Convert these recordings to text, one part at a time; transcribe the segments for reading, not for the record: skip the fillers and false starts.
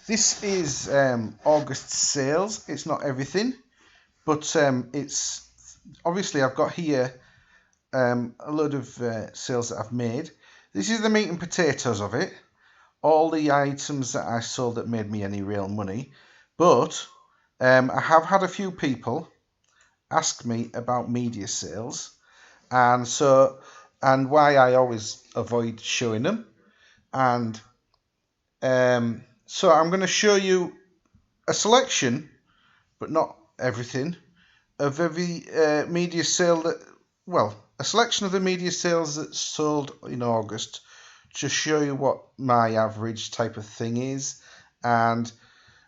This is August sales. It's not everything, but it's obviously I've got here a load of sales that I've made. This is the meat and potatoes of it. All the items that I sold that made me any real money. But I have had a few people ask me about media sales, and why I always avoid showing them. And so I'm going to show you a selection, but not everything, of every media sale a selection of the media sales that sold in August to show you what my average type of thing is. And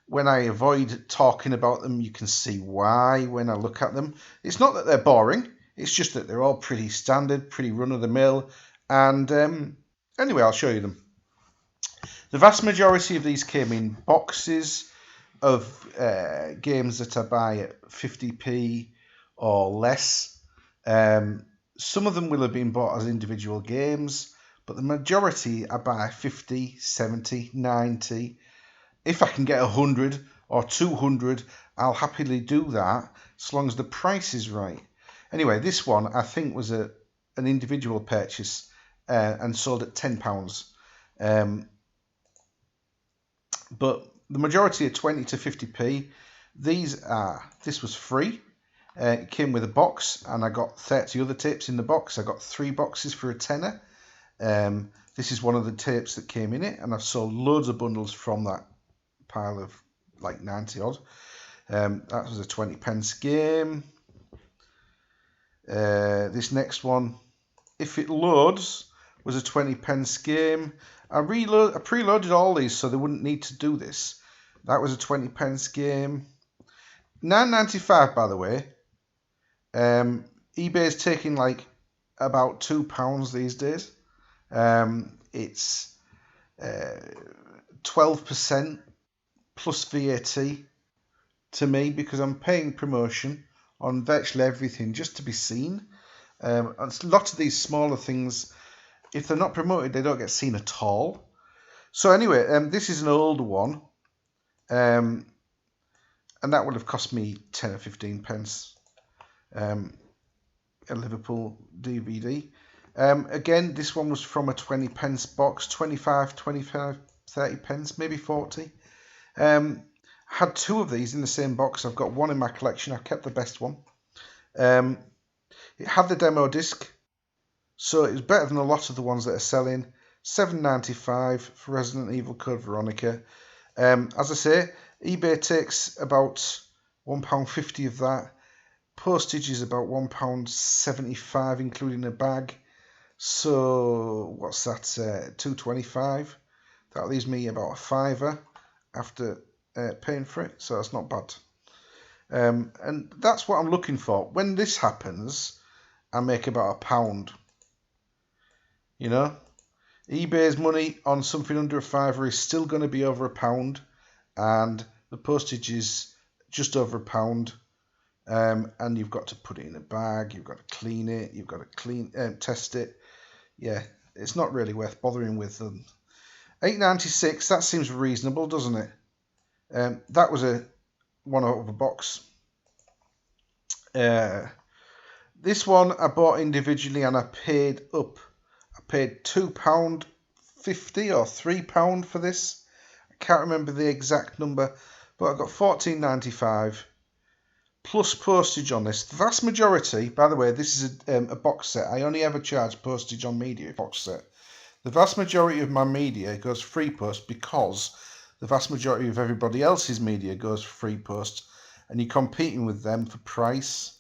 when I avoid talking about them, you can see why when I look at them. It's not that they're boring, it's just that they're all pretty standard, pretty run-of-the-mill. And anyway, I'll show you them. The vast majority of these came in boxes of games that I buy at 50p or less. Some of them will have been bought as individual games, but the majority I buy 50, 70, 90. If I can get 100 or 200, I'll happily do that, as long as the price is right. Anyway, this one I think was an individual purchase and sold at £10. But the majority are 20 to 50p. This was free. It came with a box, and I got 30 other tapes in the box. I got 3 boxes for a tenner. This is one of the tapes that came in it, and I've sold loads of bundles from that pile of like 90 odd. That was a 20p game. This next one, if it loads, was a 20p game. I preloaded all these so they wouldn't need to do this. That was a 20p game. £9.95, by the way. eBay is taking like about £2 these days. It's 12% plus VAT to me, because I'm paying promotion on virtually everything just to be seen. A lot of these smaller things, if they're not promoted, they don't get seen at all. So anyway, this is an older one, and that would have cost me 10 or 15 pence. A Liverpool DVD. Again, this one was from a 20p box, 25, 30 pence, maybe 40. Had 2 of these in the same box. I've got one in my collection. I've kept the best one. It had the demo disc, so it was better than a lot of the ones that are selling. £7.95 for Resident Evil Code Veronica. As I say, eBay takes about £1.50 of that. Postage is about £1.75, including a bag. So what's that? £2.25. That leaves me about a £5 after paying for it. So that's not bad. And that's what I'm looking for. When this happens, I make about £1. You know, eBay's money on something under a £5 is still going to be over £1, and the postage is just over £1. And you've got to put it in a bag, you've got to clean it, you've got to test it. Yeah, it's not really worth bothering with them. £8.96, that seems reasonable, doesn't it? That was one out of a box. This one I bought individually, and I paid up. I paid £2.50 or £3 for this. I can't remember the exact number, but I got £14.95 plus postage on this. The vast majority, by the way, this is a box set. I only ever charge postage on media box set. The vast majority of my media goes free post, because the vast majority of everybody else's media goes free post, and you're competing with them for price.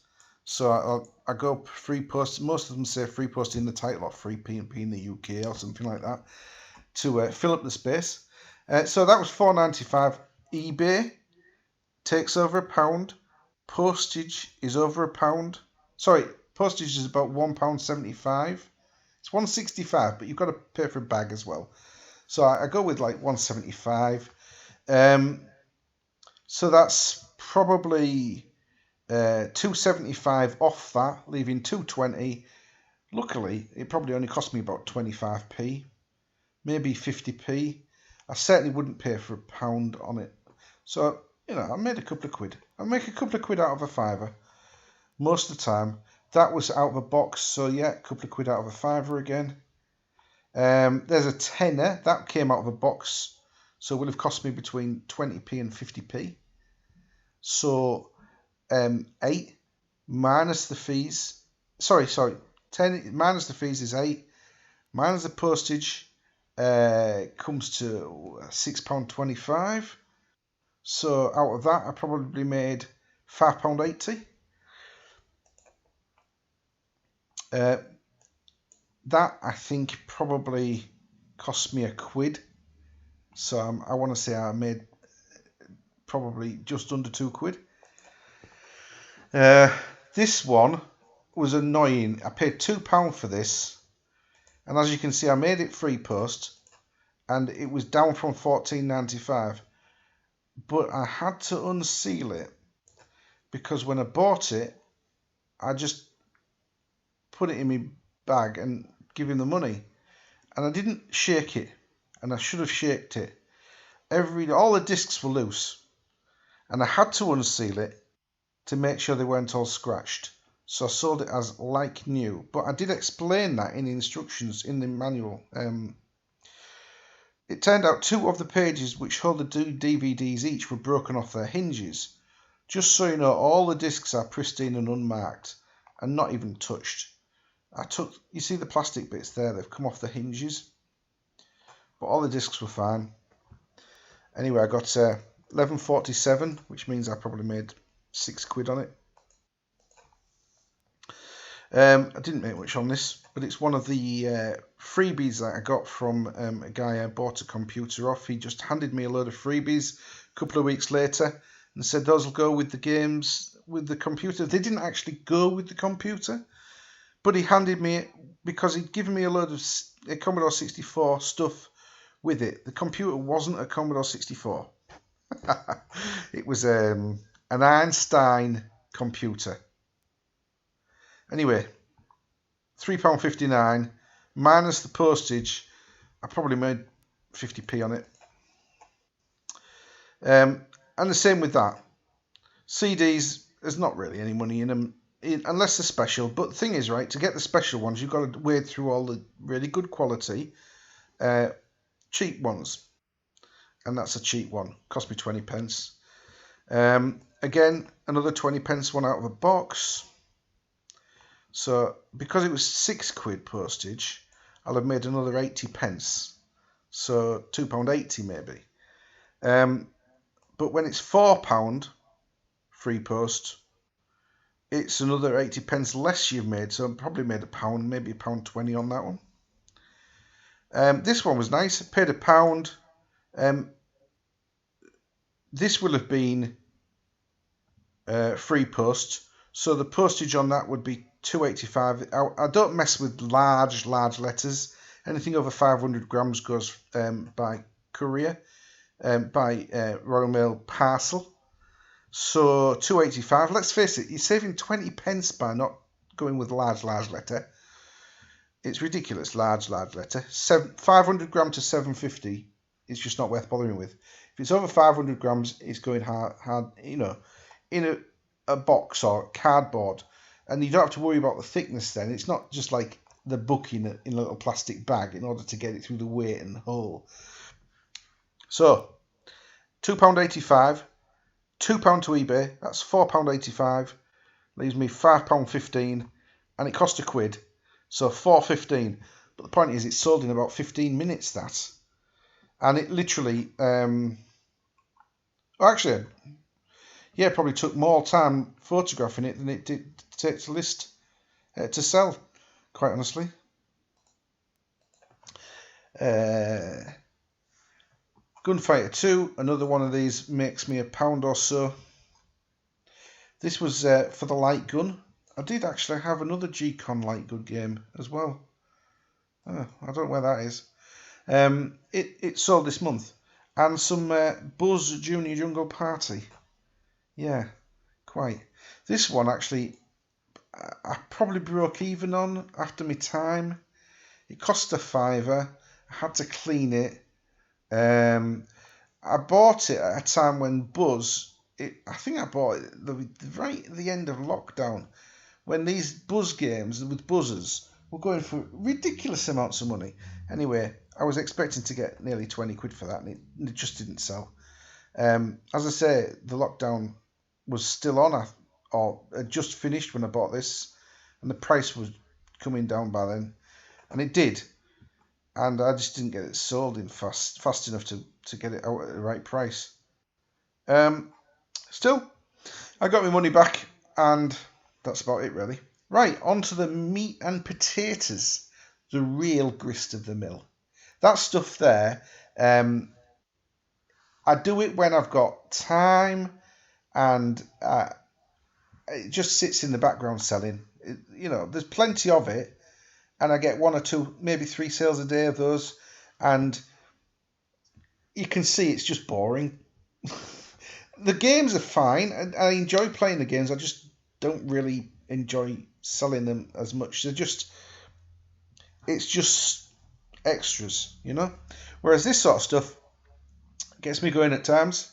So I go free post. Most of them say free post in the title, or free P&P in the UK or something like that, to fill up the space. So that was £4.95. eBay takes over £1. Postage is over £1. Sorry, postage is about £1.75. It's £1.65, but you've got to pay for a bag as well. So I go with like £1.75. So that's probably £2.75 off that, leaving £2.20. Luckily, it probably only cost me about 25p, maybe 50p. I certainly wouldn't pay for £1 on it. So, I made a couple of quid. I make a couple of quid out of a fiver most of the time. That was out of a box, so yeah, a couple of quid out of a fiver again. There's a tenner. That came out of a box, so it would have cost me between 20p and 50p. So 8 minus the fees. Sorry, 10 minus the fees is 8. Minus the postage comes to £6.25. So out of that, I probably made £5.80. That, I think, probably cost me a quid. So I want to say I made probably just under 2 quid. This one was annoying. I paid £2 for this. And as you can see, I made it free post. And it was down from £14.95. But I had to unseal it. Because when I bought it, I just put it in my bag and give him the money. And I didn't shake it. And I should have shaked it. All the discs were loose. And I had to unseal it to make sure they weren't all scratched. So I sold it as like new. But I did explain that in the instructions in the manual. It turned out 2 of the pages which hold the 2 DVDs each were broken off their hinges. Just so you know, all the discs are pristine and unmarked and not even touched. You see the plastic bits there, they've come off the hinges. But all the discs were fine. Anyway, I got 11.47, which means I probably made 6 quid on it. I didn't make much on this, but it's one of the freebies that I got from a guy I bought a computer off. He just handed me a load of freebies a couple of weeks later and said those will go with the games, with the computer. They didn't actually go with the computer, but he handed me it because he'd given me a load of a Commodore 64 stuff with it. The computer wasn't a Commodore 64. It was an Einstein computer. Anyway, £3.59 minus the postage. I probably made 50p on it. And the same with that. CDs, there's not really any money in them, unless they're special. But the thing is, right, to get the special ones, you've got to wade through all the really good quality, cheap ones. And that's a cheap one. Cost me 20 pence. Again, another 20 pence one out of a box. So, because it was 6 quid postage, I'll have made another 80 pence. So, £2.80 maybe. But when it's £4 free post, it's another 80 pence less you've made. So, I've probably made £1, maybe £1.20 on that one. This one was nice. I paid £1. This will have been free post. So, the postage on that would be £2.85. I don't mess with large letters. Anything over 500 grams goes by courier, by Royal Mail parcel. So £2.85. Let's face it, you're saving 20 pence by not going with large letter. It's ridiculous, large letter. 500 grams to 750. It's just not worth bothering with. If it's over 500 grams, it's going hard. In a box or cardboard. And you don't have to worry about the thickness then. It's not just like the book in a little plastic bag in order to get it through the weight and hole. So, £2.85, £2 to eBay, that's £4.85, leaves me £5.15, and it cost a quid, so £4.15. But the point is, it's sold in about 15 minutes, that. And it literally, actually, yeah, it probably took more time photographing it than it did to take to list, to sell, quite honestly. Gunfighter 2, another one of these makes me £1 or so. This was for the light gun. I did actually have another G-Con light gun game as well. Oh, I don't know where that is. It sold this month. And some Buzz Junior Jungle Party. Yeah, quite. This one actually, I probably broke even on after my time. It cost a £5. I had to clean it. I bought it at a time when I think I bought it right at the end of lockdown, when these buzz games with buzzers were going for ridiculous amounts of money. Anyway, I was expecting to get nearly 20 quid for that, and it just didn't sell. As I say, the lockdown was still on, or had just finished when I bought this, and the price was coming down by then, and it did. And I just didn't get it sold in fast enough to get it out at the right price. Still, I got my money back, and that's about it, really. Right, on to the meat and potatoes, the real grist of the mill. That stuff there, I do it when I've got time, and it just sits in the background selling. There's plenty of it, and I get 1 or 2, maybe 3 sales a day of those, and you can see it's just boring. The games are fine, and I enjoy playing the games. I just don't really enjoy selling them as much. It's just extras, Whereas this sort of stuff gets me going at times,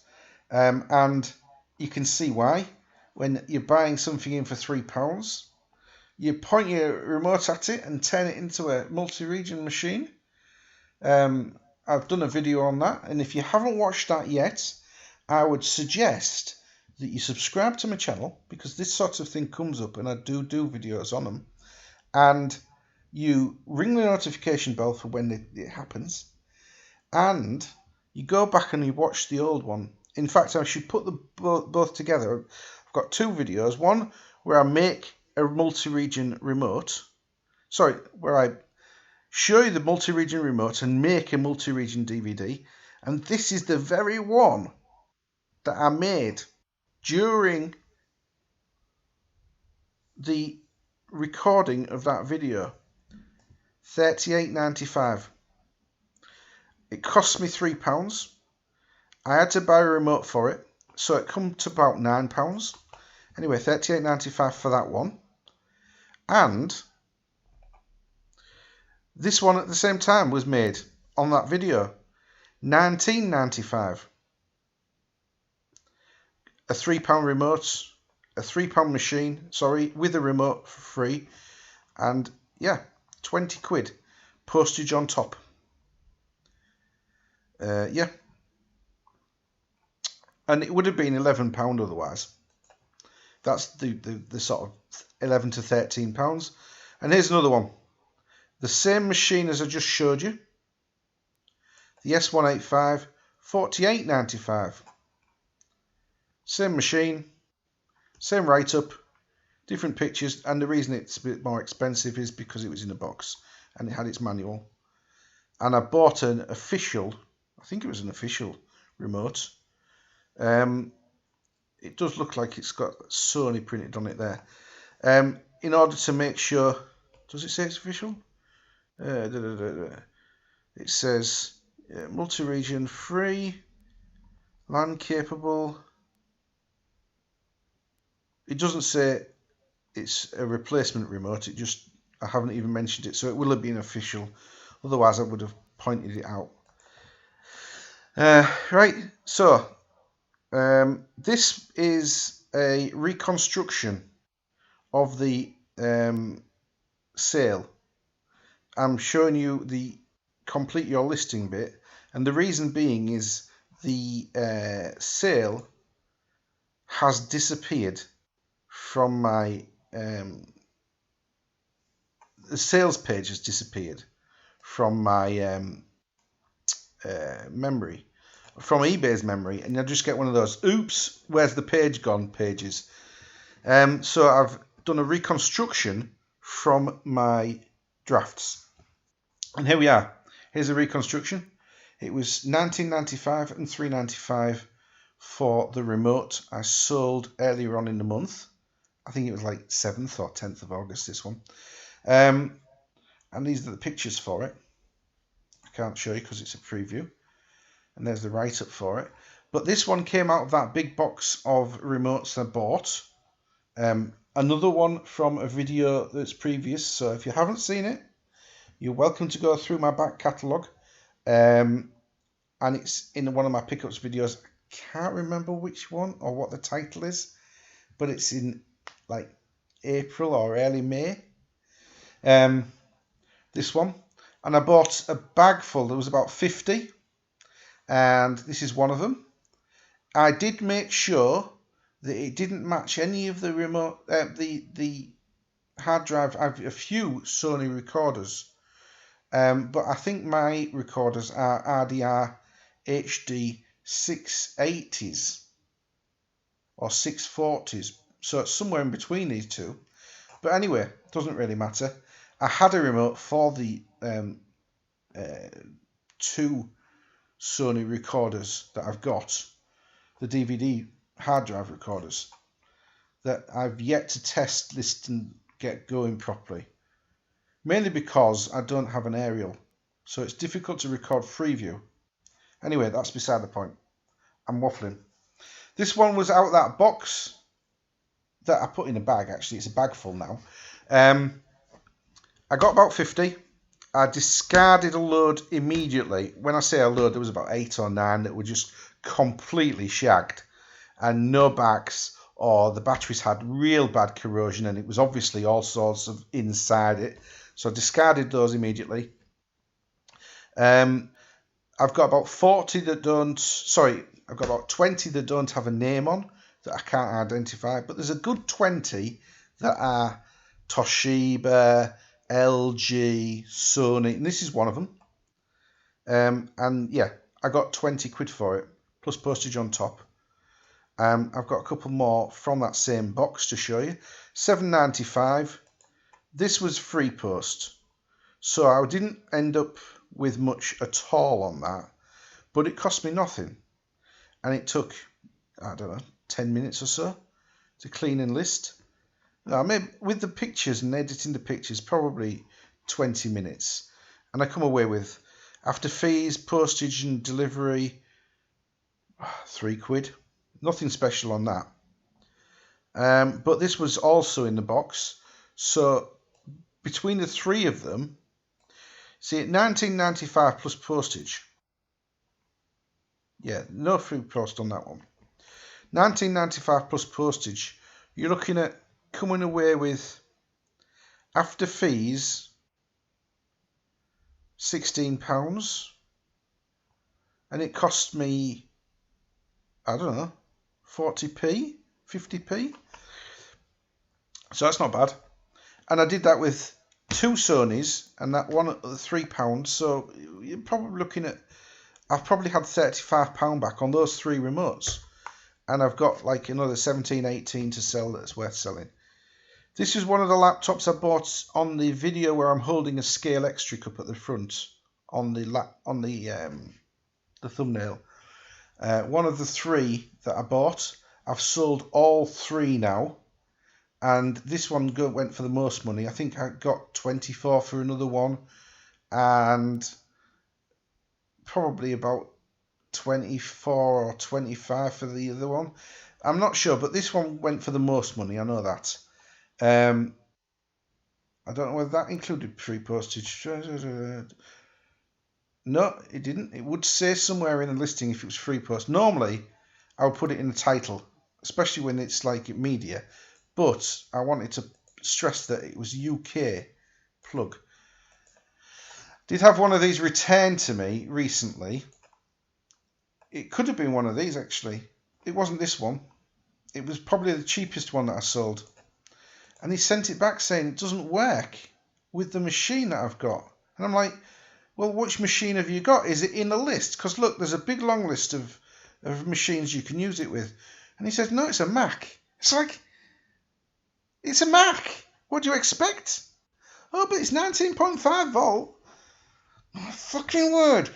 and you can see why. When you're buying something in for £3, you point your remote at it and turn it into a multi-region machine. I've done a video on that, and if you haven't watched that yet, I would suggest that you subscribe to my channel, because this sort of thing comes up and I do videos on them, and you ring the notification bell for when it happens, and you go back and you watch the old one. In fact, I should put them both together. I've got 2 videos, one where I make a multi-region remote, where I show you the multi-region remote and make a multi-region DVD, and this is the very one that I made during the recording of that video. $38.95. It cost me £3. I had to buy a remote for it, so it come to about £9. Anyway, $38.95 for that one. And this one at the same time was made on that video. $19.95. A £3 remote, a £3 machine, with a remote for free, and yeah, 20 quid, postage on top. Yeah, and it would have been £11 otherwise. That's the sort of £11 to £13. And here's another one, the same machine as I just showed you, the S185, $48.95. Same machine, same write-up, different pictures, and the reason it's a bit more expensive is because it was in a box and it had its manual. And I bought an official, I think it was an official remote. It does look like it's got Sony printed on it there. In order to make sure, does it say it's official? It says multi-region free, LAN capable. It doesn't say it's a replacement remote. I haven't even mentioned it, so it will have been official. Otherwise, I would have pointed it out. Right, so this is a reconstruction of the sale. I'm showing you the complete your listing bit, and the reason being is the sale has disappeared from my the sales page has disappeared from my memory, from eBay's memory, and you'll just get one of those oops, where's the page gone pages. So I've done a reconstruction from my drafts, and here we are. Here's a reconstruction. It was $19.95 and $3.95 for the remote I sold earlier on in the month. I think it was like 7th or 10th of August, this one. And these are the pictures for it. I can't show you because it's a preview. And there's the write-up for it. But this one came out of that big box of remotes I bought. Another one from a video that's previous. So if you haven't seen it, you're welcome to go through my back catalogue. and it's in one of my pickups videos. I can't remember which one or what the title is, but it's in like April or early May. This one, and I bought a bag full. There was about 50, and this is one of them. I did make sure that it didn't match any of the remote, the hard drive. I have a few Sony recorders, but I think my recorders are RDR HD 680s or 640s, so it's somewhere in between these two. But anyway, doesn't really matter. I had a remote for the two Sony recorders that I've got, the DVD hard drive recorders, that I've yet to test, list and get going properly. Mainly because I don't have an aerial, so it's difficult to record Freeview. Anyway, that's beside the point. I'm waffling. This one was out of that box that I put in a bag, actually. It's a bag full now. I got about 50. I discarded a load immediately. When I say a load, there was about 8 or 9 that were just completely shagged and no backs, or the batteries had real bad corrosion and it was obviously all sorts of inside it. So I discarded those immediately. I've got about 40 that don't, sorry, I've got about 20 that don't have a name on that I can't identify, but there's a good 20 that are Toshiba, LG, Sony, and this is one of them. And yeah, I got 20 quid for it, plus postage on top. I've got a couple more from that same box to show you. $7.95. This was free post, so I didn't end up with much at all on that, but it cost me nothing. And it took, I don't know, 10 minutes or so to clean and list. Now, maybe with the pictures and editing the pictures, probably 20 minutes. And I come away with, after fees, postage and delivery, 3 quid. Nothing special on that. But this was also in the box. So between the three of them, see, at $19.95 plus postage. Yeah, no free post on that one. $19.95 plus postage. You're looking at coming away with, after fees, £16, and it cost me, I don't know, 40p, 50p. So that's not bad. And I did that with 2 Sonys and that one at £3. So you're probably looking at, I've probably had £35 back on those 3 remotes. And I've got like another 17, 18 to sell that's worth selling. This is one of the laptops I bought on the video where I'm holding a scale extra cup at the front on the thumbnail. One of the 3 that I bought, I've sold all 3 now, and this one went for the most money. I think I got 24 for another one, and probably about 24 or 25 for the other one. I'm not sure, but this one went for the most money. I know that. I don't know whether that included free postage. No, it didn't. It would say somewhere in the listing if it was free post. Normally, I would put it in the title, especially when it's like media. But I wanted to stress that it was UK plug. Did have one of these returned to me recently. It could have been one of these, actually. It wasn't this one. It was probably the cheapest one that I sold. And he sent it back saying it doesn't work with the machine that I've got. And I'm like, well, which machine have you got? Is it in the list? Because look, there's a big long list of machines you can use it with. And he says, no, it's a Mac. It's like, it's a Mac. What do you expect? Oh, but it's 19.5 volt. My fucking word.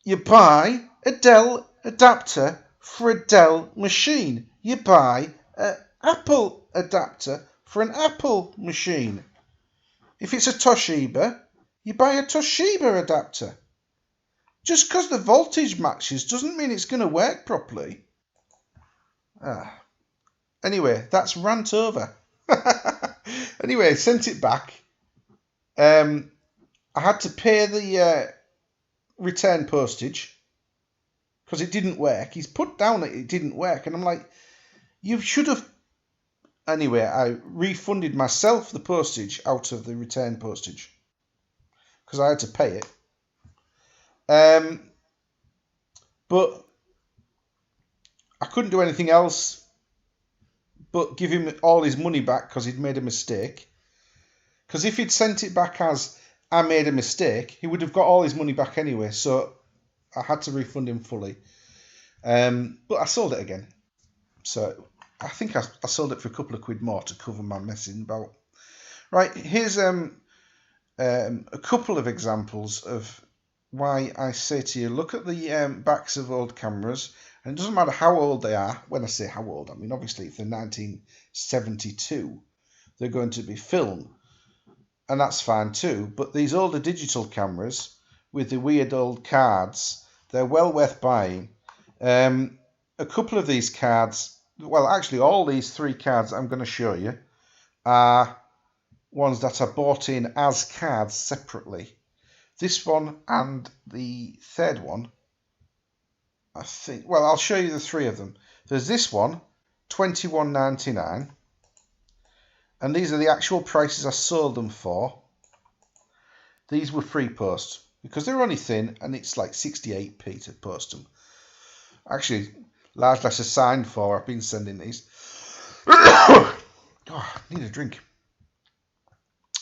You buy a Dell adapter for a Dell machine. You buy an Apple adapter for an Apple machine. If it's a Toshiba, you buy a Toshiba adapter. Just because the voltage matches doesn't mean it's going to work properly. Anyway, that's rant over. Anyway, sent it back. I had to pay the return postage. because it didn't work. He's put down that it didn't work, and I'm like, you should have. Anyway, I refunded myself the postage out of the return postage because I had to pay it. But I couldn't do anything else but give him all his money back because he'd made a mistake. Because if he'd sent it back as I made a mistake, he would have got all his money back anyway. So I had to refund him fully. But I sold it again. So I think I sold it for a couple of quid more to cover my messing about. Right, here's a couple of examples of why I say to you, look at the backs of old cameras. And it doesn't matter how old they are. When I say how old, I mean, obviously, if they're 1972, they're going to be film. And that's fine too. But these older digital cameras with the weird old cards, they're well worth buying. A couple of these cards, well, actually, all these 3 cards I'm going to show you are ones that I bought in as cards separately. This one and the third one, I think, well, I'll show you the 3 of them. There's this one, $21.99, and these are the actual prices I sold them for. These were free post because they're only thin, and it's like 68p to post them. Actually, large letters signed for. I've been sending these. Oh, I need a drink.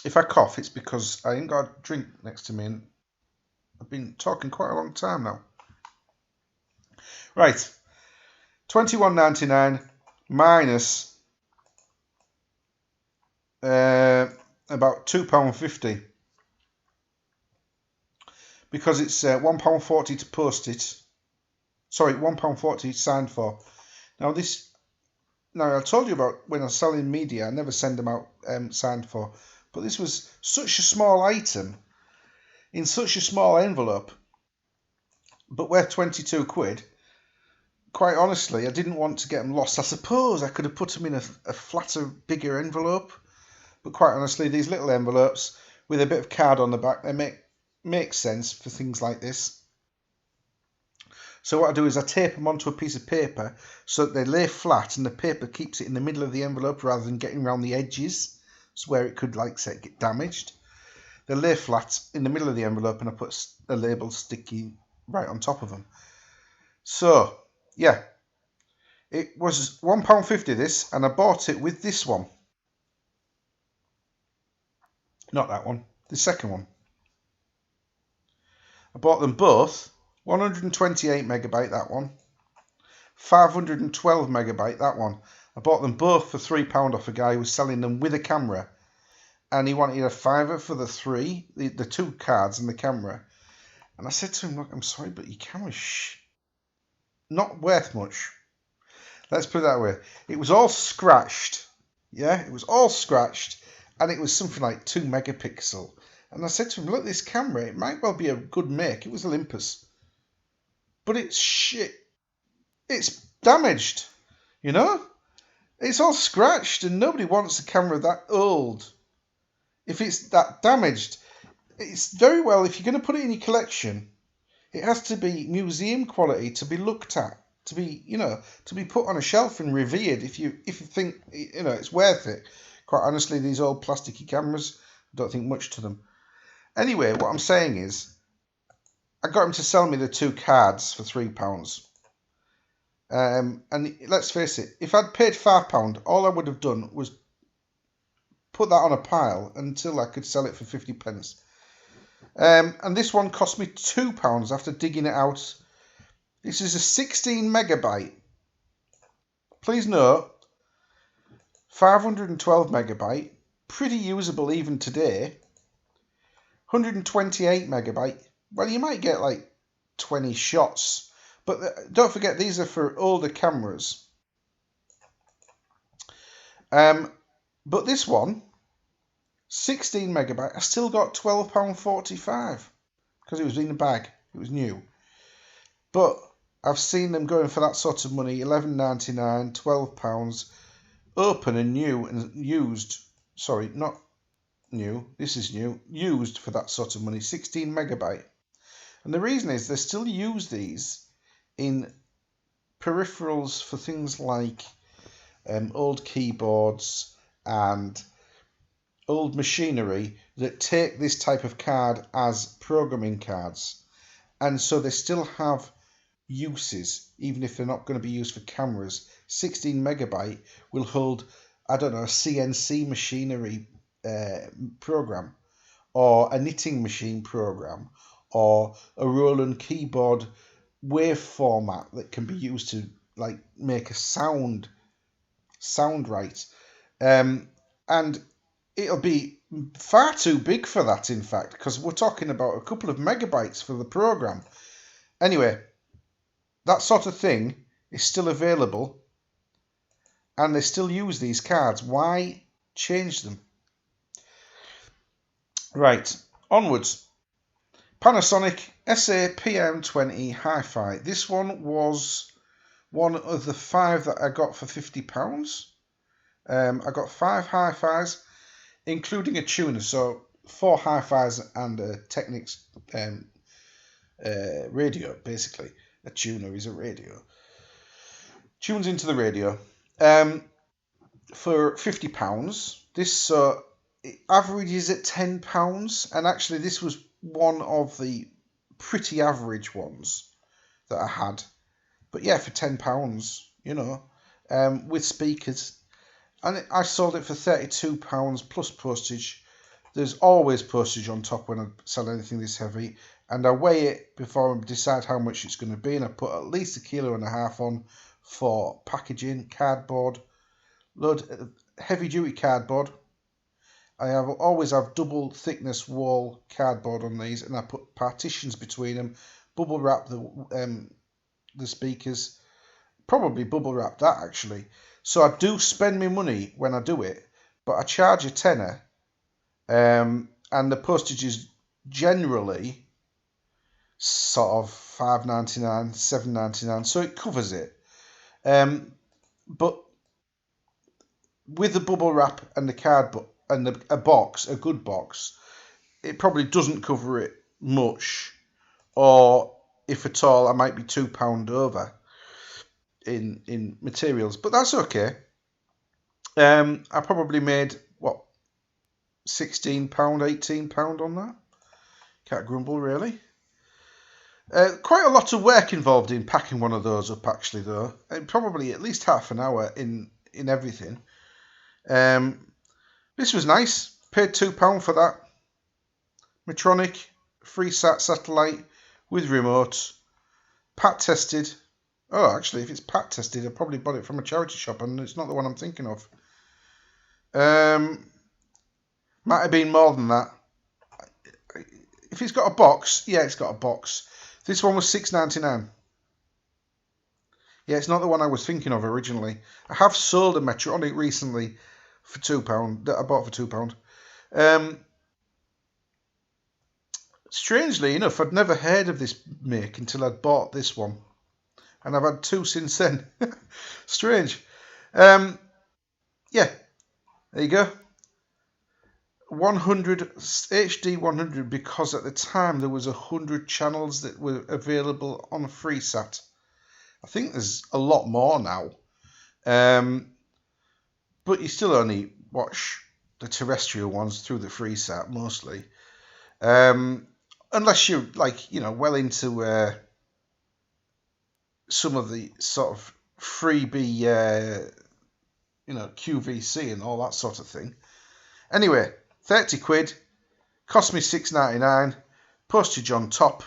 If I cough, it's because I ain't got a drink next to me, and I've been talking quite a long time now. Right, $21.99 minus about £2.50 because it's £1.40 to post it. Sorry, £1.40 signed for. Now I told you about when I was selling media, I never send them out signed for. But this was such a small item in such a small envelope, but worth 22 quid. Quite honestly, I didn't want to get them lost. I suppose I could have put them in a flatter, bigger envelope. But quite honestly, these little envelopes with a bit of card on the back, they make sense for things like this. So what I do is I tape them onto a piece of paper so that they lay flat and the paper keeps it in the middle of the envelope rather than getting around the edges. So where it could, like say, get damaged. They lay flat in the middle of the envelope and I put a label sticky right on top of them. So, yeah, it was £1.50 this, and I bought it with this one. Not that one, the second one. I bought them both, 128 megabyte that one, 512 megabyte that one. I bought them both for £3 off a guy who was selling them with a camera, and he wanted a £5 for the 2 cards and the camera. And I said to him, look, I'm sorry, but your camera's not worth much. Let's put it that way. It was all scratched. Yeah, it was all scratched, and it was something like 2 megapixel. And I said to him, look, this camera, it might well be a good make. It was Olympus. But it's shit. It's damaged, you know? It's all scratched, and nobody wants a camera that old. If it's that damaged, it's very well, if you're going to put it in your collection, it has to be museum quality to be looked at, to be, to be put on a shelf and revered if you think, it's worth it. Quite honestly, these old plasticky cameras, I don't think much to them. Anyway, what I'm saying is, I got him to sell me the 2 cards for £3. And let's face it, if I'd paid £5, all I would have done was put that on a pile until I could sell it for 50 pence. And this one cost me £2 after digging it out. This is a 16 megabyte. Please note, 512 megabyte, pretty usable even today. 128 megabyte, well, you might get like 20 shots. But don't forget, these are for older cameras. But this one, 16 megabyte, I still got £12.45 because it was in the bag. It was new. But I've seen them going for that sort of money, £11.99, £12, open and new and used. Sorry, not new. This is new. Used for that sort of money, 16 megabyte. And the reason is they still use these in peripherals for things like old keyboards and old machinery that take this type of card as programming cards. And so they still have uses, even if they're not going to be used for cameras. 16 megabyte will hold, I don't know, a CNC machinery program, or a knitting machine program, or a Roland keyboard wave format that can be used to like make a sound right. And it'll be far too big for that, in fact, because we're talking about a couple of megabytes for the program. Anyway, that sort of thing is still available, and they still use these cards. Why change them? Right, onwards. Panasonic SA-PM20 Hi-Fi. This one was one of the 5 that I got for £50. I got 5 Hi-Fis, including a tuner, so 4 Hi-Fis and a Technics radio, basically. A tuner is a radio. Tunes into the radio. For £50. This averages at £10, and actually this was one of the pretty average ones that I had. But yeah, for £10, you know, with speakers. And I sold it for £32 plus postage. There's always postage on top when I sell anything this heavy. And I weigh it before I decide how much it's going to be. And I put at least 1.5 kilos on for packaging, cardboard, heavy duty cardboard. I always have double thickness wall cardboard on these, and I put partitions between them, bubble wrap the speakers, probably bubble wrap that actually. So I do spend my money when I do it, but I charge a tenner, and the postage is generally sort of £5.99, £7.99, so it covers it. But with the bubble wrap and the cardboard and a good box, it probably doesn't cover it much, or if at all, I might be £2 over in materials, but that's okay. I probably made £16, £18 on that. Can't grumble really. Quite a lot of work involved in packing one of those up, actually, though. Probably at least half an hour in everything. This was nice. Paid £2 for that. Medtronic, FreeSat satellite with remote. Pat tested. Oh, actually, if it's pat tested, I probably bought it from a charity shop, and it's not the one I'm thinking of. Might have been more than that. If it's got a box, yeah, it's got a box. This one was £6.99. Yeah, it's not the one I was thinking of originally. I have sold a Medtronic recently for £2 that I bought for £2. Strangely enough, I'd never heard of this make until I'd bought this one, and I've had 2 since then. Strange. Yeah, there you go. 100 HD 100, because at the time there was 100 channels that were available on FreeSat. I think there's a lot more now, but you still only watch the terrestrial ones through the FreeSat mostly, unless you're well into some of the sort of freebie QVC and all that sort of thing. Anyway, 30 quid, cost me £6.99, postage on top.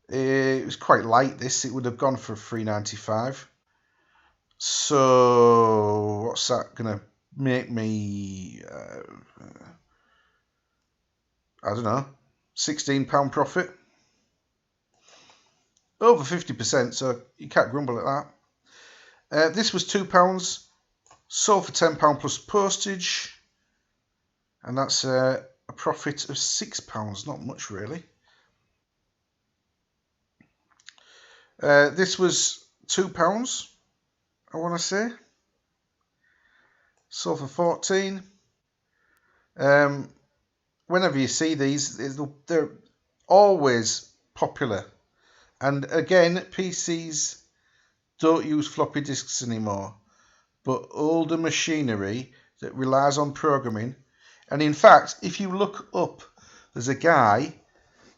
It was quite light, this. It would have gone for £3.95. So what's that going to make me? I don't know, £16 profit. Over 50%, so you can't grumble at that. This was £2, sold for £10 plus postage. And that's a profit of £6, not much really. This was £2, I want to say. Sold for 14. Whenever you see these, they're always popular. And again, PCs don't use floppy disks anymore, but older machinery that relies on programming. And in fact, if you look up, there's a guy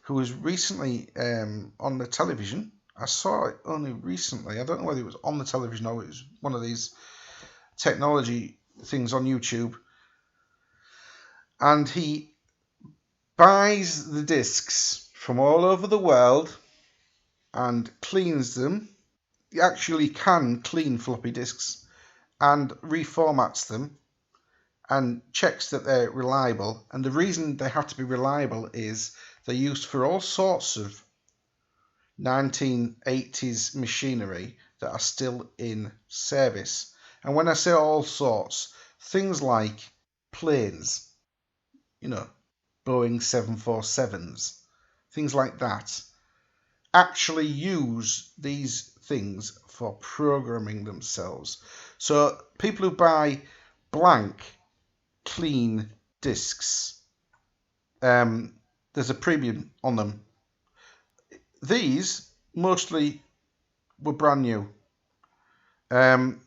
who was recently on the television. I saw it only recently. I don't know whether it was on the television or it was one of these technology things on YouTube. And he buys the discs from all over the world and cleans them. He actually can clean floppy disks and reformats them and checks that they're reliable. And the reason they have to be reliable is they're used for all sorts of 1980s machinery that are still in service. And when I say all sorts, things like planes, Boeing 747s, things like that, actually use these things for programming themselves. So people who buy blank, clean discs, there's a premium on them. These mostly were brand new. There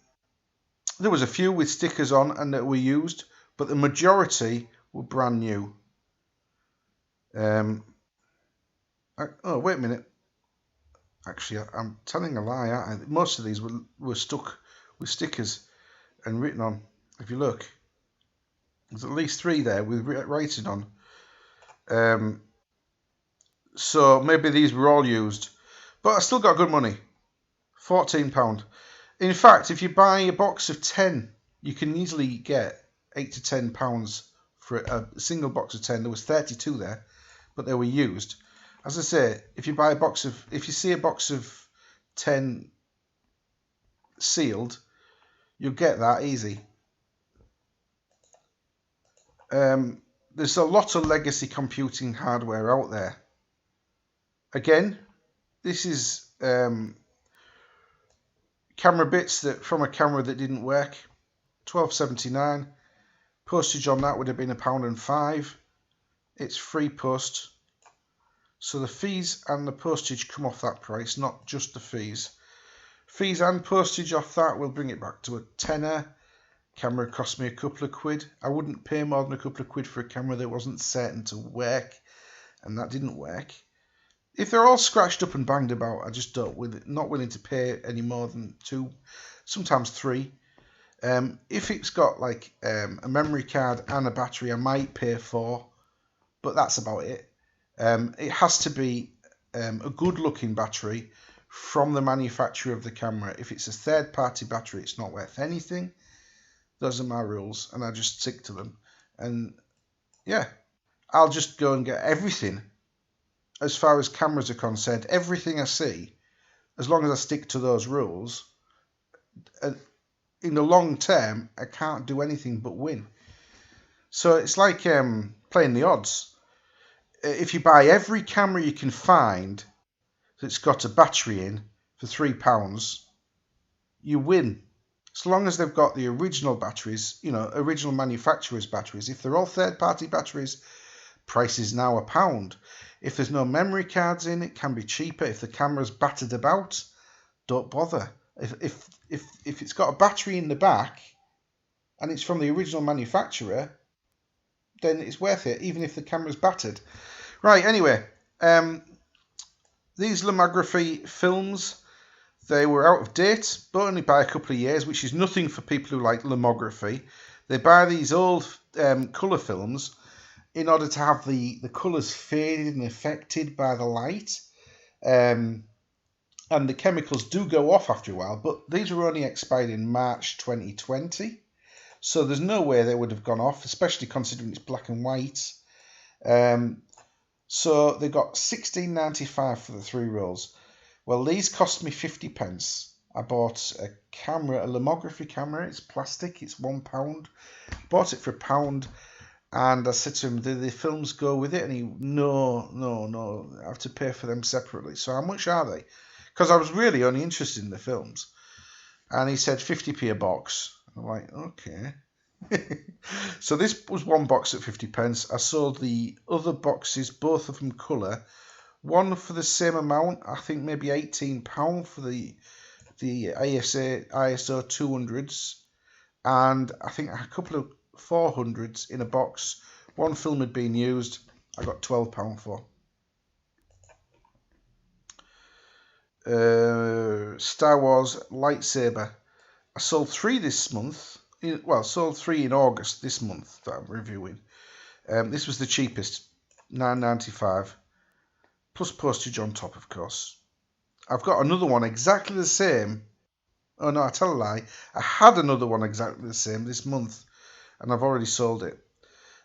was a few with stickers on and that were used, but the majority were brand new. Oh, wait a minute. Actually, I'm telling a lie, aren't I? Most of these were stuck with stickers and written on. If you look, there's at least 3 there with writing on. So maybe these were all used. But I still got good money. £14. In fact, if you buy a box of 10, you can easily get £8 to £10 for a single box of 10. There was 32 there, but they were used. As I say, if you see a box of 10 sealed, you'll get that easy. There's a lot of legacy computing hardware out there. Again, this is camera bits from a camera that didn't work. £12.79. Postage on that would have been £1.05. It's free post. So the fees and the postage come off that price, not just the fees. Fees and postage off that will bring it back to a tenner. Camera cost me a couple of quid. I wouldn't pay more than a couple of quid for a camera that wasn't certain to work, and that didn't work. If they're all scratched up and banged about, I just not willing to pay any more than 2, sometimes 3. If it's got like a memory card and a battery, I might pay 4, but that's about it. It has to be a good-looking battery from the manufacturer of the camera. If it's a third-party battery, it's not worth anything. Those are my rules, and I just stick to them. And yeah, I'll just go and get everything as far as cameras are concerned. Everything I see, as long as I stick to those rules, in the long term, I can't do anything but win. So it's like playing the odds. If you buy every camera you can find that's got a battery in for £3, you win. As long as they've got the original batteries, original manufacturer's batteries. If they're all third-party batteries, price is now £1. If there's no memory cards in, it can be cheaper. If the camera's battered about, don't bother. If it's got a battery in the back and it's from the original manufacturer, then it's worth it, even if the camera's battered. Right, anyway, these lomography films, they were out of date, but only by a couple of years, which is nothing for people who like lomography. They buy these old colour films in order to have the colours faded and affected by the light. And the chemicals do go off after a while, but these were only expired in March 2020. So there's no way they would have gone off, especially considering it's black and white. So they got £16.95 for the 3 rolls. Well, these cost me 50p. I bought a lomography camera. It's plastic. It's £1. Bought it for £1. And I said to him, do the films go with it? And he, no, I have to pay for them separately. So how much are they? Because I was really only interested in the films. And he said 50p a box. I'm like, okay. So this was one box at 50p. I sold the other boxes, both of them colour, One for the same amount, I think maybe £18 for the ISO 200s, and I think a couple of 400s in a box. One film had been used. I got £12 for. Star Wars lightsaber. I sold 3 this month. Sold 3 in August this month that I'm reviewing. This was the cheapest, £9.95, plus postage on top, of course. I've got another one exactly the same. Oh no, I tell a lie. I had another one exactly the same this month, and I've already sold it.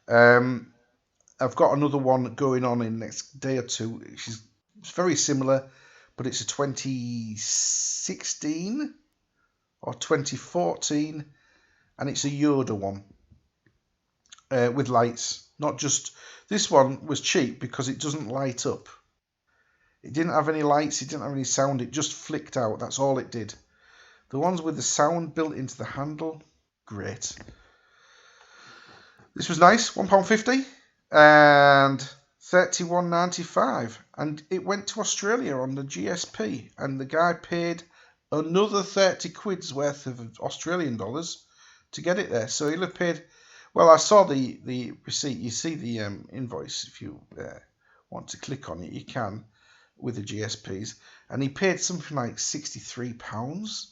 I've got another one going on in the next day or two. It's very similar, but it's a 2016 or 2014, and it's a Yoda one with lights. Not just this one was cheap because it doesn't light up. It didn't have any lights. It didn't have any sound. It just flicked out. That's all it did. The ones with the sound built into the handle, great. This was nice, £1.50 and $31.95, and it went to Australia on the GSP, and the guy paid another 30 quid's worth of Australian dollars to get it there. So he'll have paid. Well, I saw the receipt. You see the invoice. If you want to click on it, you can with the GSPs, and he paid something like £63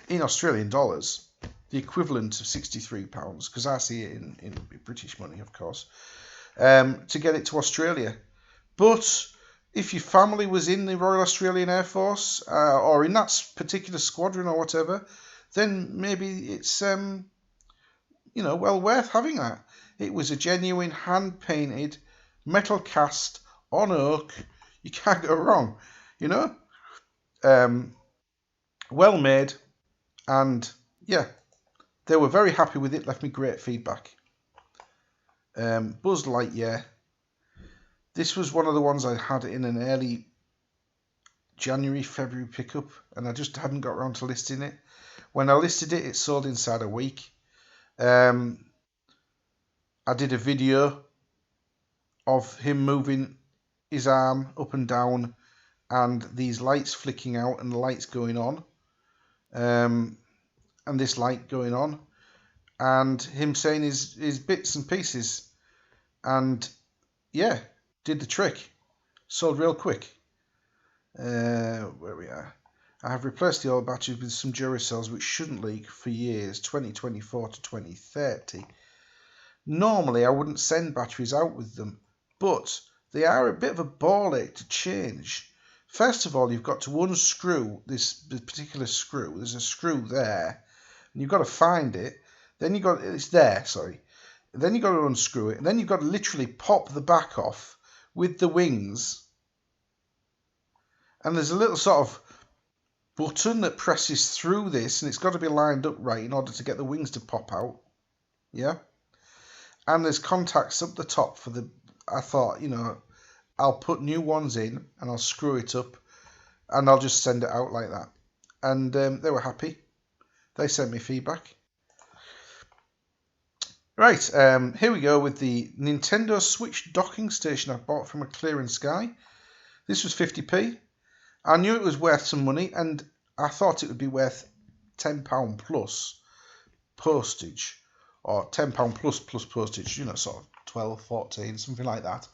in Australian dollars, the equivalent of £63, because I see it in British money, of course, to get it to Australia. But if your family was in the Royal Australian Air Force or in that particular squadron or whatever, then maybe it's well worth having that. It was a genuine hand-painted metal cast on oak. You can't go wrong, well made, and yeah, they were very happy with it. Left me great feedback. Buzz Lightyear. This was one of the ones I had in an early January, February pickup, and I just hadn't got around to listing it. When I listed it, it sold inside a week. I did a video of him moving his arm up and down, and these lights flicking out and the lights going on, and this light going on, and him saying his bits and pieces, and yeah, did the trick. Sold real quick. Where we are. I have replaced the old batteries with some Duracells which shouldn't leak for years, 2024 to 2030. Normally I wouldn't send batteries out with them, but they are a bit of a ball ache to change. First of all, you've got to unscrew this particular screw. There's a screw there, and you've got to find it. Then it's there, sorry. Then you've got to unscrew it, and then you've got to literally pop the back off with the wings. And there's a little sort of button that presses through this, and it's got to be lined up right in order to get the wings to pop out. Yeah? And there's contacts up the top for the... I thought, I'll put new ones in, and I'll screw it up, and I'll just send it out like that. And they were happy. They sent me feedback. Right, here we go with the Nintendo Switch docking station I bought from a clearance guy. This was 50p. I knew it was worth some money, and I thought it would be worth £10 plus postage, or £10 plus postage, sort of 12, 14, something like that.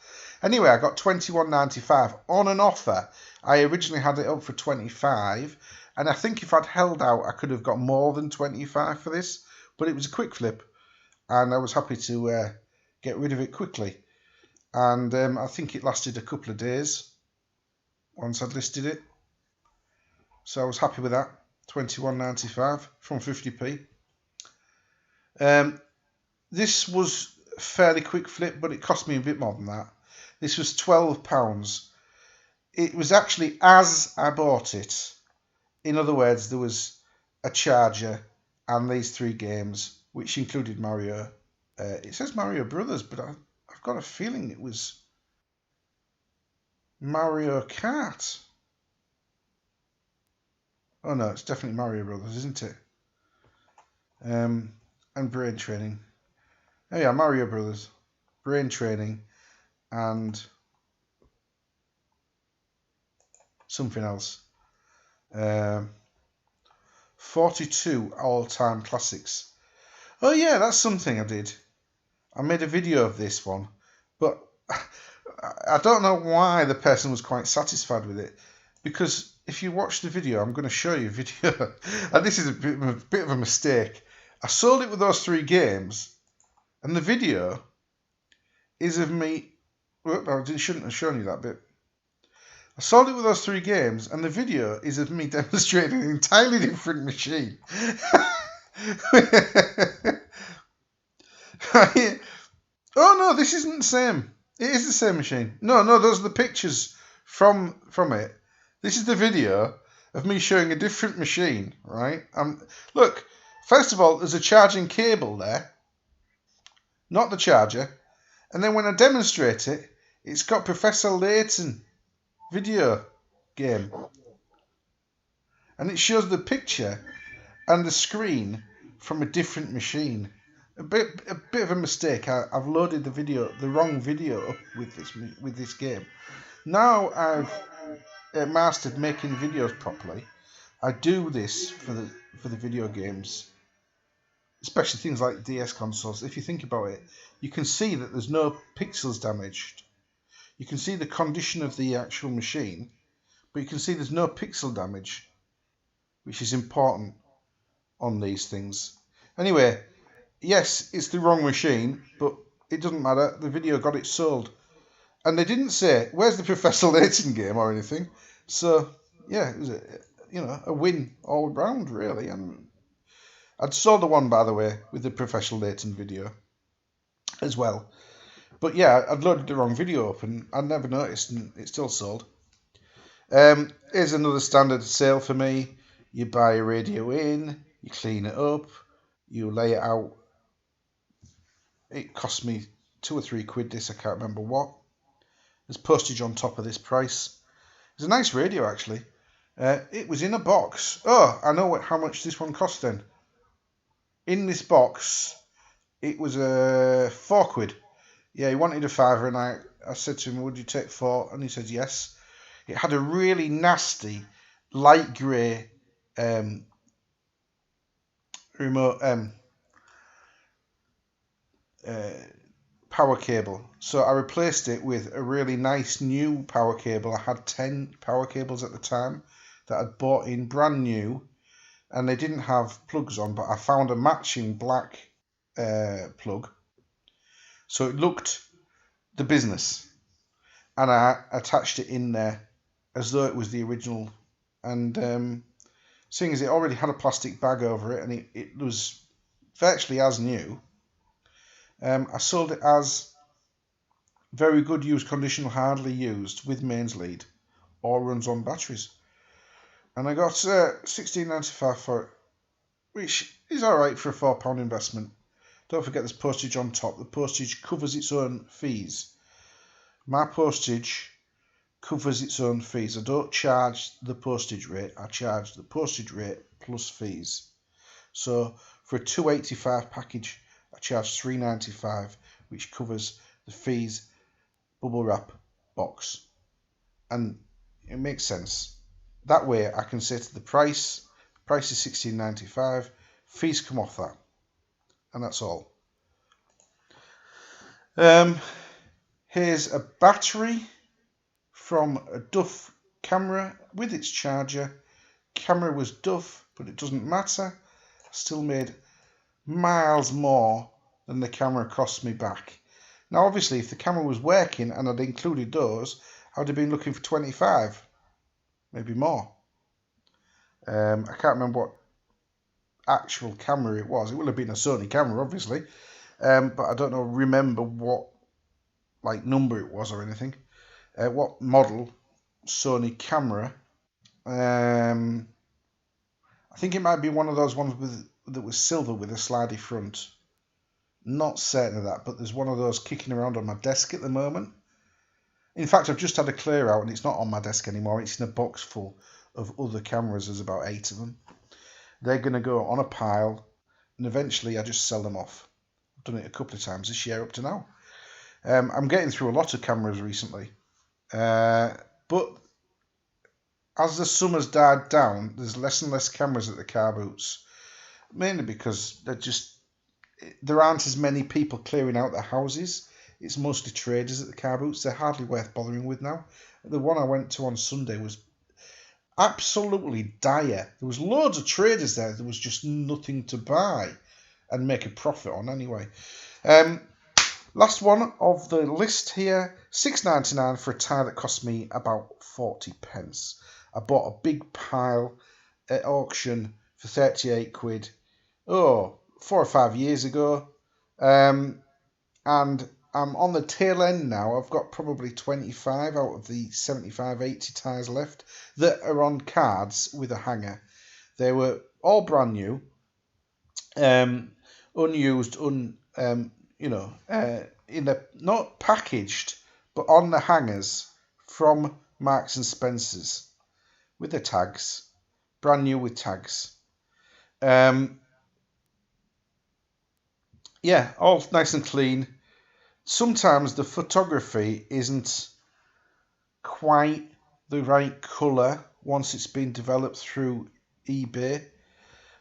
Anyway, I got $21.95 on an offer. I originally had it up for $25, and I think if I'd held out, I could have got more than $25 for this, but it was a quick flip, and I was happy to get rid of it quickly. And I think it lasted a couple of days once I'd listed it. So I was happy with that. $21.95 from 50p. This was a fairly quick flip, but it cost me a bit more than that. This was £12. It was actually as I bought it. In other words, there was a charger and these 3 games, which included Mario. It says Mario Brothers, but I've got a feeling it was Mario Kart. Oh no, it's definitely Mario Brothers, isn't it? And Brain Training. Oh yeah, Mario Brothers, Brain Training, and something else. 42 all-time classics. Oh yeah, that's something I did. I made a video of this one, but I don't know why the person was quite satisfied with it, because if you watch the video, I'm going to show you a video, and this is a bit of a mistake. I sold it with those 3 games, and the video is of me. I shouldn't have shown you that bit. I sold it with those 3 games, and the video is of me demonstrating an entirely different machine. Oh no, this isn't the same. It is the same machine. No, those are the pictures from it. This is the video of me showing a different machine, right? Look, first of all, there's a charging cable there, not the charger. And then when I demonstrate it, it's got Professor Layton video game. And it shows the picture and the screen from a different machine. A bit of a mistake. I've loaded the wrong video up with this game. Now I've mastered making videos properly. I do this for the video games, especially things like DS consoles. If you think about it, you can see that there's no pixels damaged. You can see the condition of the actual machine, but you can see there's no pixel damage, which is important on these things. Anyway, yes, it's the wrong machine, but it doesn't matter. The video got it sold. And they didn't say, where's the Professor Layton game or anything. So, yeah, it was a win all round, really. And I'd sold the one, by the way, with the Professor Layton video as well. But yeah, I'd loaded the wrong video up and I'd never noticed, and it still sold. Here's another standard sale for me. You buy a radio in, you clean it up, you lay it out. It cost me £2 or £3 this, I can't remember what. There's postage on top of this price. It's a nice radio, actually. It was in a box. Oh, I know how much this one cost then. In this box, it was £4. Yeah, he wanted a £5, and I said to him, would you take 4? And he said yes. It had a really nasty light grey remote power cable. So I replaced it with a really nice new power cable. I had 10 power cables at the time that I'd bought in brand new, and they didn't have plugs on, but I found a matching black plug. So it looked the business, and I attached it in there as though it was the original. And seeing as it already had a plastic bag over it, and it was virtually as new, I sold it as very good used condition, hardly used, with mains lead, or runs on batteries. And I got $16.95 for it, which is alright for a £4 investment. Don't forget there's postage on top. The postage covers its own fees. My postage covers its own fees. I don't charge the postage rate. I charge the postage rate plus fees. So for a $2.85 package, I charge $3.95, which covers the fees, bubble wrap, box. And it makes sense. That way I can say to the price is $16.95, fees come off that. And that's all. Here's a battery from a Duff camera with its charger. Camera was Duff, but it doesn't matter. I still made miles more than the camera cost me back. Now, obviously, if the camera was working and I'd included those, I would have been looking for 25, maybe more. I can't remember what actual camera it was. It would have been a Sony camera, obviously, but I don't remember what number it was or anything. What model Sony camera? I think it might be one of those ones that was silver with a slidey front. Not certain of that, but there's one of those kicking around on my desk at the moment. In fact, I've just had a clear out and it's not on my desk anymore. It's in a box full of other cameras. There's about 8 of them. They're going to go on a pile, and eventually I just sell them off. I've done it a couple of times this year up to now. I'm getting through a lot of cameras recently, but as the summer's died down, there's less and less cameras at the car boots, mainly because there aren't as many people clearing out their houses. It's mostly traders at the car boots. They're hardly worth bothering with now. The one I went to on Sunday was absolutely dire. There was loads of traders there. There was just nothing to buy and make a profit on anyway. Last one of the list here, $6.99 for a tie that cost me about 40 pence. I bought a big pile at auction for 38 quid, 4 or 5 years ago. And I'm on the tail end now. I've got probably 25 out of the 75, 80 ties left that are on cards with a hanger. They were all brand new, unused, not packaged, but on the hangers from Marks and Spencer's with the tags, brand new with tags. Yeah, all nice and clean. Sometimes the photography isn't quite the right colour once it's been developed through eBay,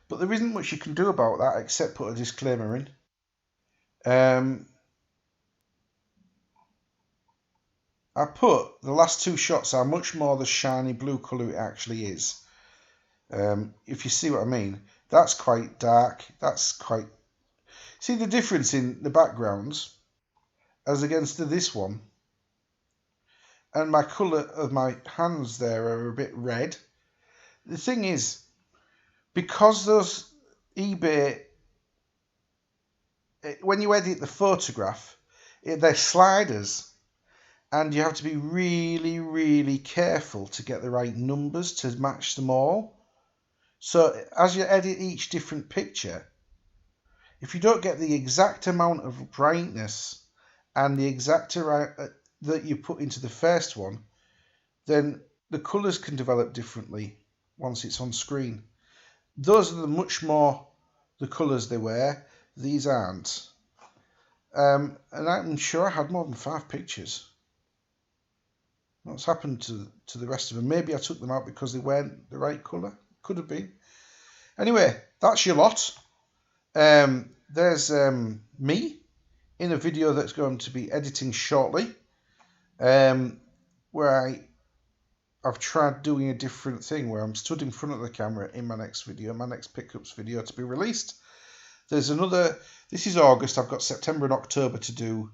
but there isn't much you can do about that except put a disclaimer in. I put the last two shots are much more the shiny blue colour it actually is. If you see what I mean, that's quite dark. See the difference in the backgrounds as against this one. And my colour of my hands there are a bit red. The thing is, because those eBay, when you edit the photograph, they're sliders. And you have to be really, really careful to get the right numbers to match them all. So as you edit each different picture, if you don't get the exact amount of brightness and the exact that you put into the first one, then the colours can develop differently once it's on screen. Those are much more the colours they were. These aren't. And I'm sure I had more than 5 pictures. What's happened to the rest of them? Maybe I took them out because they weren't the right colour. Could have been. Anyway, that's your lot. There's me in a video that's going to be editing shortly, where I've tried doing a different thing where I'm stood in front of the camera in my next video, my next pickups video to be released. There's another. This is August. I've got September and October to do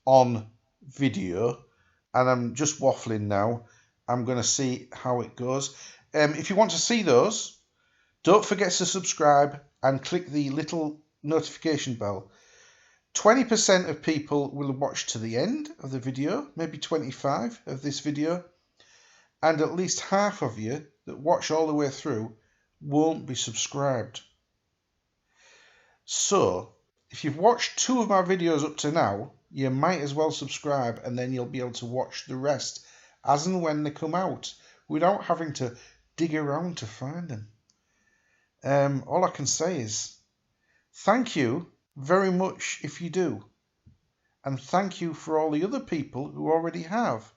on video. And I'm just waffling now. I'm going to see how it goes. If you want to see those, don't forget to subscribe and click the little notification bell. 20% of people will watch to the end of the video, maybe 25 of this video. And at least half of you that watch all the way through won't be subscribed. So, if you've watched 2 of my videos up to now, you might as well subscribe, and then you'll be able to watch the rest as and when they come out without having to dig around to find them. All I can say is thank you very much if you do, and thank you for all the other people who already have.